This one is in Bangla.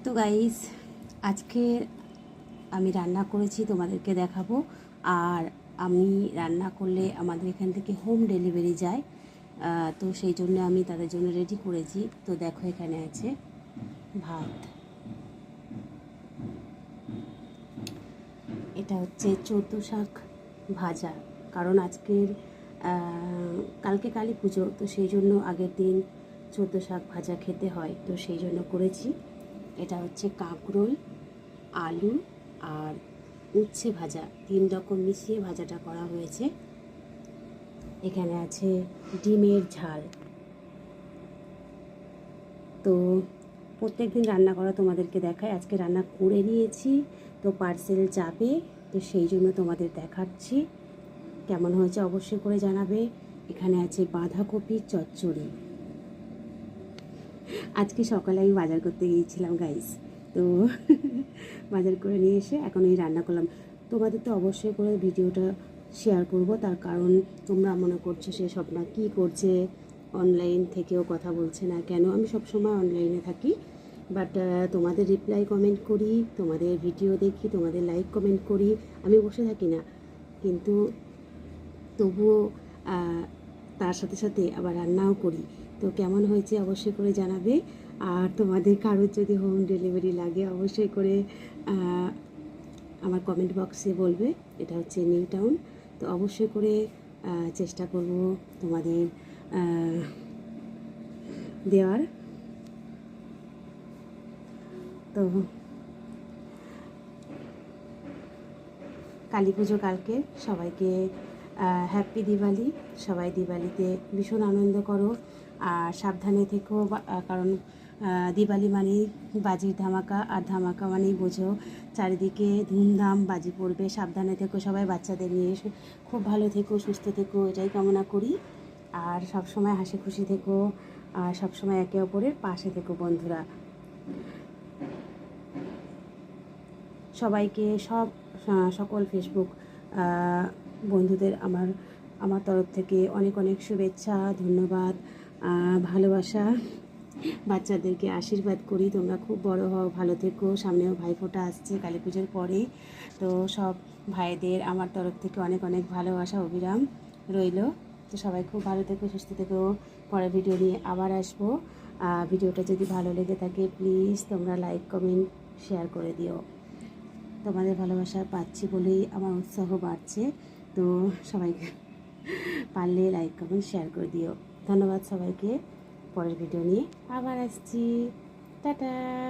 তো গাইস, আজকে আমি রান্না করেছি, তোমাদেরকে দেখাবো। আর আমি রান্না করলে আমাদের এখান থেকে হোম ডেলিভারি যায়, তো সেই জন্য আমি তাদের জন্য রেডি করেছি। তো দেখো, এখানে আছে ভাত, এটা হচ্ছে চৌদ্দ শাক ভাজা। কারণ কালকে কালী পুজো, তো সেই জন্য আগের দিন চৌদ্দ শাক ভাজা খেতে হয়, তো সেই জন্য করেছি। এটা হচ্ছে কাঁকরোল, আলু আর উচ্ছে ভাজা, 3 রকম মিশিয়ে ভাজাটা করা হয়েছে। এখানে আছে ডিমের ঝাল। তো প্রত্যেক দিন রান্না করা তোমাদেরকে দেখায়, আজকে রান্না করে নিয়েছি, তো পার্সেল যাবে, তো সেই জন্য তোমাদের দেখাচ্ছি। কেমন হয়েছে অবশ্যই করে জানাবে। এখানে আছে বাঁধাকপির চচ্চড়ি। আজকে সকালে আমি বাজার করতে গিয়েছিলাম গাইস, তো বাজার করে নিয়ে এসে এখন এই রান্না করলাম। তোমাদের তো অবশ্যই করে ভিডিওটা শেয়ার করব, তার কারণ তোমরা মনে করছো সে স্বপ্না কী করছে, অনলাইন থেকেও কথা বলছে না কেন। আমি সবসময় অনলাইনে থাকি, বাট তোমাদের রিপ্লাই কমেন্ট করি, তোমাদের ভিডিও দেখি, তোমাদের লাইক কমেন্ট করি, আমি বসে থাকি না। কিন্তু তবুও তার সাথে সাথে আবার রান্নাও করি। তো কেমন হয়েছে অবশ্যই করে জানাবে। আর তোমাদের কারোর যদি হোম ডেলিভারি লাগে অবশ্যই করে আমার কমেন্ট বক্সে বলবে। এটা হচ্ছে নিউ টাউন, তো অবশ্যই করে চেষ্টা করব তোমাদের দেওয়ার। তো কালী পুজো কালকে, সবাইকে হ্যাপি দিওয়ালি। সবাই দিওয়ালিতে ভীষণ আনন্দ করো, আর সাবধানে থেকো, কারণ দিওয়ালি মানেই বাজির ধামাকা, আর ধামাকা মানেই বোঝো চারিদিকে ধুমধাম বাজি পড়বে। সাবধানে থেকো সবাই, বাচ্চাদের নিয়ে খুব ভালো থেকো, সুস্থ থেকো, এটাই কামনা করি। আর সবসময় হাসি খুশি থেকো, আর সবসময় একে অপরের পাশে থেকো বন্ধুরা। সবাইকে সকল ফেসবুক বন্ধুদের আমার তরফ থেকে অনেক অনেক শুভেচ্ছা, ধন্যবাদ, ভালোবাসা। বাচ্চাদেরকে আশীর্বাদ করি, তোমরা খুব বড় হও, ভালো থেকো। সামনেও ভাইফোঁটা আসছে কালী পুজোর পরে, তো সব ভাইদের আমার তরফ থেকে অনেক অনেক ভালোবাসা অবিরাম রইল। তো সবাই খুব ভালো থেকো, সুস্থ থেকো। পরের ভিডিও নিয়ে আবার আসবো। ভিডিওটা যদি ভালো লেগে থাকে প্লিজ তোমরা লাইক কমেন্ট শেয়ার করে দিও। তোমাদের ভালোবাসা পাচ্ছি বলেই আমার উৎসাহ বাড়ছে, তো সবাইকে পারলে লাইক কমেন্ট শেয়ার করে দিও। ধন্যবাদ সবাইকে। পরের ভিডিও নিয়ে আবার আসছি। টাটা।